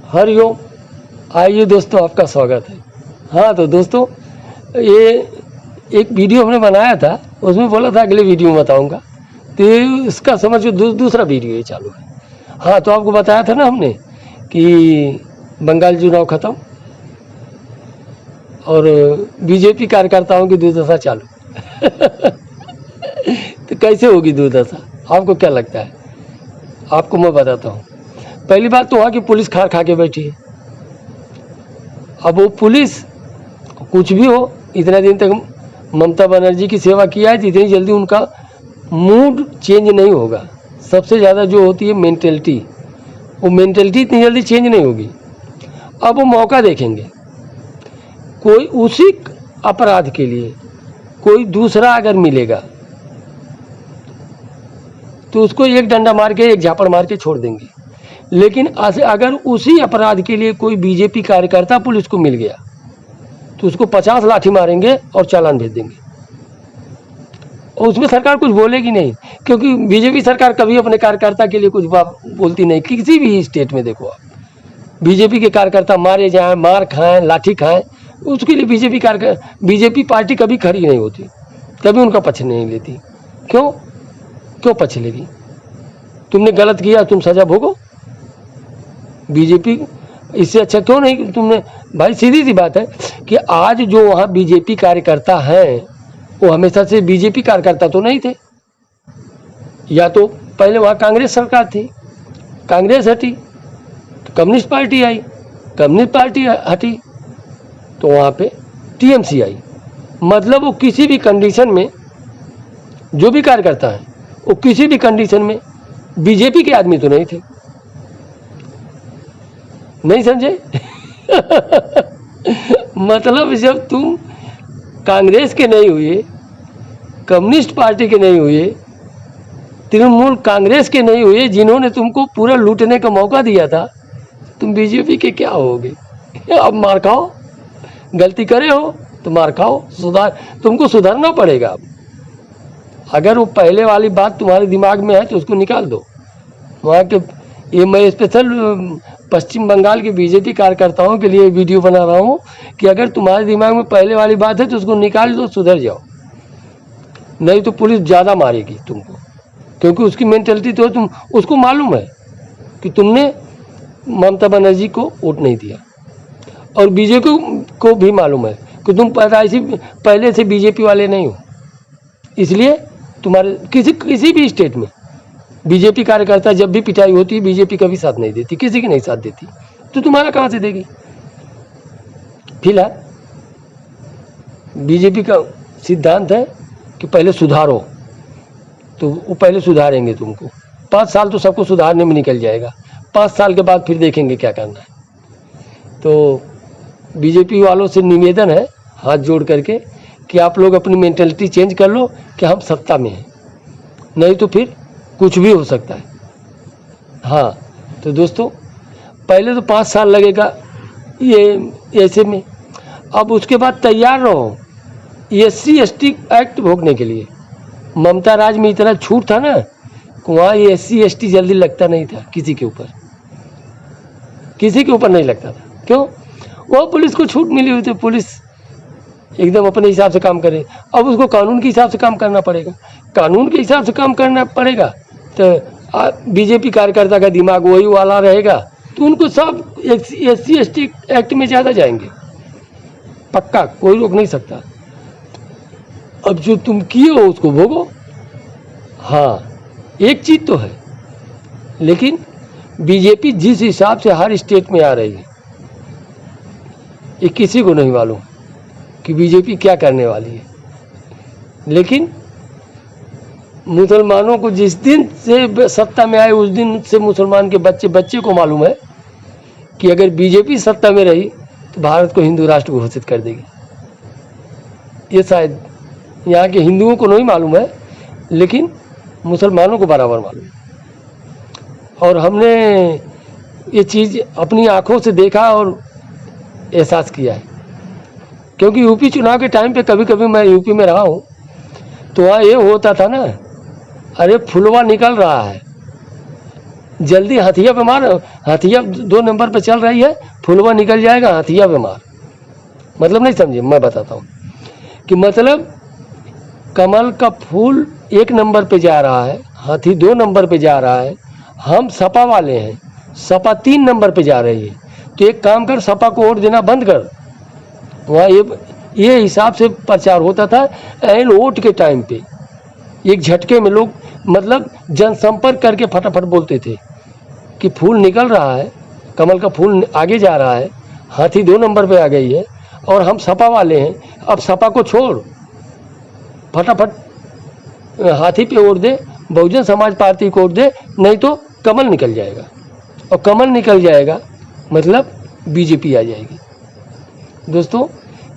हरिओम। आइए दोस्तों, आपका स्वागत है। हाँ तो दोस्तों, ये एक वीडियो हमने बनाया था, उसमें बोला था अगले वीडियो में बताऊंगा, तो इसका समझो दूसरा वीडियो ये चालू है। हाँ तो आपको बताया था ना हमने कि बंगाल चुनाव खत्म और बीजेपी कार्यकर्ताओं की दुर्दशा चालू। तो कैसे होगी दुर्दशा, आपको क्या लगता है? आपको मैं बताता हूँ। पहली बात तो वहाँ की पुलिस खार खा के बैठी है। अब वो पुलिस कुछ भी हो, इतना दिन तक ममता बनर्जी की सेवा किया है, इतनी जल्दी उनका मूड चेंज नहीं होगा। सबसे ज़्यादा जो होती है मेंटेलिटी, वो मेंटेलिटी इतनी जल्दी चेंज नहीं होगी। अब वो मौका देखेंगे, कोई उसी अपराध के लिए कोई दूसरा अगर मिलेगा तो उसको एक डंडा मार के, एक झापड़ मार के छोड़ देंगे। लेकिन अगर उसी अपराध के लिए कोई बीजेपी कार्यकर्ता पुलिस को मिल गया तो उसको 50 लाठी मारेंगे और चालान भेज देंगे। और उसमें सरकार कुछ बोलेगी नहीं, क्योंकि बीजेपी सरकार कभी अपने कार्यकर्ता के लिए कुछ बात बोलती नहीं। किसी भी स्टेट में देखो आप, बीजेपी के कार्यकर्ता मारे जाएं, मार खाएं, लाठी खाएं, उसके लिए बीजेपी पार्टी कभी खड़ी नहीं होती, कभी उनका पक्ष नहीं लेती। क्यों पक्ष लेगी? तुमने गलत किया, तुम सजा भोगो। बीजेपी इससे अच्छा क्यों नहीं तुमने? भाई सीधी सी बात है कि आज जो वहाँ बीजेपी कार्यकर्ता हैं वो हमेशा से बीजेपी कार्यकर्ता तो नहीं थे। या तो पहले वहाँ कांग्रेस सरकार थी, कांग्रेस हटी तो कम्युनिस्ट पार्टी आई, कम्युनिस्ट पार्टी हटी तो वहाँ पे टीएमसी आई। मतलब वो किसी भी कंडीशन में, जो भी कार्यकर्ता है वो किसी भी कंडीशन में बीजेपी के आदमी तो नहीं थे। नहीं समझे? मतलब जब तुम कांग्रेस के नहीं हुए, कम्युनिस्ट पार्टी के नहीं हुए, तृणमूल कांग्रेस के नहीं हुए, जिन्होंने तुमको पूरा लूटने का मौका दिया था, तुम बीजेपी के क्या होगे? अब मार खाओ, गलती करे हो तो मार खाओ, तुमको सुधरना पड़ेगा। अब अगर वो पहले वाली बात तुम्हारे दिमाग में है तो उसको निकाल दो। वहाँ के ये मैं स्पेशल पश्चिम बंगाल के बीजेपी कार्यकर्ताओं के लिए वीडियो बना रहा हूँ कि अगर तुम्हारे दिमाग में पहले वाली बात है तो उसको निकाल दो, सुधर जाओ। नहीं तो पुलिस ज़्यादा मारेगी तुमको, क्योंकि उसकी मेंटेलिटी तो तुम उसको मालूम है कि तुमने ममता बनर्जी को वोट नहीं दिया, और बीजेपी को भी मालूम है कि तुम पहले से बीजेपी वाले नहीं हो। इसलिए तुम्हारे किसी भी स्टेट में बीजेपी कार्यकर्ता जब भी पिटाई होती है, बीजेपी का भी साथ नहीं देती, किसी की नहीं साथ देती, तो तुम्हारा कहाँ से देगी? फिलहाल बीजेपी का सिद्धांत है कि पहले सुधारो, तो वो पहले सुधारेंगे तुमको। 5 साल तो सबको सुधारने में निकल जाएगा, 5 साल के बाद फिर देखेंगे क्या करना है। तो बीजेपी वालों से निवेदन है हाथ जोड़ करके कि आप लोग अपनी मेंटेलिटी चेंज कर लो कि हम सत्ता में हैं, नहीं तो फिर कुछ भी हो सकता है। हाँ तो दोस्तों, पहले तो 5 साल लगेगा ये ऐसे में। अब उसके बाद तैयार रहो SC/ST एक्ट भोगने के लिए। ममता राज में इतना छूट था ना, वहाँ ये SC/ST जल्दी लगता नहीं था किसी के ऊपर, किसी के ऊपर नहीं लगता था। क्यों? वो पुलिस को छूट मिली हुई थी, पुलिस एकदम अपने हिसाब से काम करे। अब उसको कानून के हिसाब से काम करना पड़ेगा, कानून के हिसाब से काम करना पड़ेगा तो बीजेपी कार्यकर्ता का दिमाग वही वाला रहेगा, तो उनको सब SC/ST एक्ट में ज़्यादा जाएंगे, पक्का, कोई रोक नहीं सकता। अब जो तुम किए हो उसको भोगो। हाँ एक चीज़ तो है, लेकिन बीजेपी जिस हिसाब से हर स्टेट में आ रही है, ये किसी को नहीं मालूम कि बीजेपी क्या करने वाली है। लेकिन मुसलमानों को जिस दिन से सत्ता में आए उस दिन से मुसलमान के बच्चे को मालूम है कि अगर बीजेपी सत्ता में रही तो भारत को हिंदू राष्ट्र घोषित कर देगी। ये शायद यहाँ के हिंदुओं को नहीं मालूम है, लेकिन मुसलमानों को बराबर मालूम है। और हमने ये चीज़ अपनी आँखों से देखा और एहसास किया है, क्योंकि यूपी चुनाव के टाइम पे कभी कभी मैं यूपी में रहा हूँ, तो वहाँ ये होता था ना, अरे फुलवा निकल रहा है, जल्दी हथिया पे मार, हथिया 2 नंबर पे चल रही है, फूलवा निकल जाएगा, हथिया पे मार। मतलब नहीं समझे, मैं बताता हूँ कि मतलब कमल का फूल 1 नंबर पे जा रहा है, हाथी 2 नंबर पे जा रहा है, हम सपा वाले हैं, सपा 3 नंबर पे जा रही है। तो एक काम कर, सपा को वोट देना बंद कर। वहाँ ये हिसाब से प्रचार होता था। एन वोट के टाइम पे एक झटके में लोग मतलब जनसंपर्क करके फटाफट बोलते थे कि फूल निकल रहा है, कमल का फूल आगे जा रहा है, हाथी 2 नंबर पे आ गई है और हम सपा वाले हैं, अब सपा को छोड़, फटाफट हाथी पे वोट दे, बहुजन समाज पार्टी को वोट दे, नहीं तो कमल निकल जाएगा। और कमल निकल जाएगा मतलब बीजेपी आ जाएगी। दोस्तों,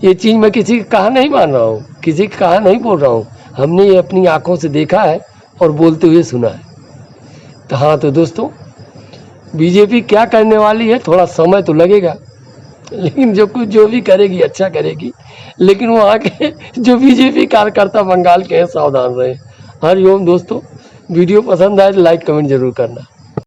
ये चीज़ मैं किसी का कहा नहीं मान रहा हूँ, किसी का कहा नहीं बोल रहा हूँ, हमने ये अपनी आंखों से देखा है और बोलते हुए सुना है। तो हाँ, तो दोस्तों, बीजेपी क्या करने वाली है, थोड़ा समय तो लगेगा, लेकिन जो भी करेगी अच्छा करेगी। लेकिन वहाँ के जो बीजेपी कार्यकर्ता बंगाल के हैं, सावधान रहे। हरिओम दोस्तों, वीडियो पसंद आए तो लाइक कमेंट जरूर करना।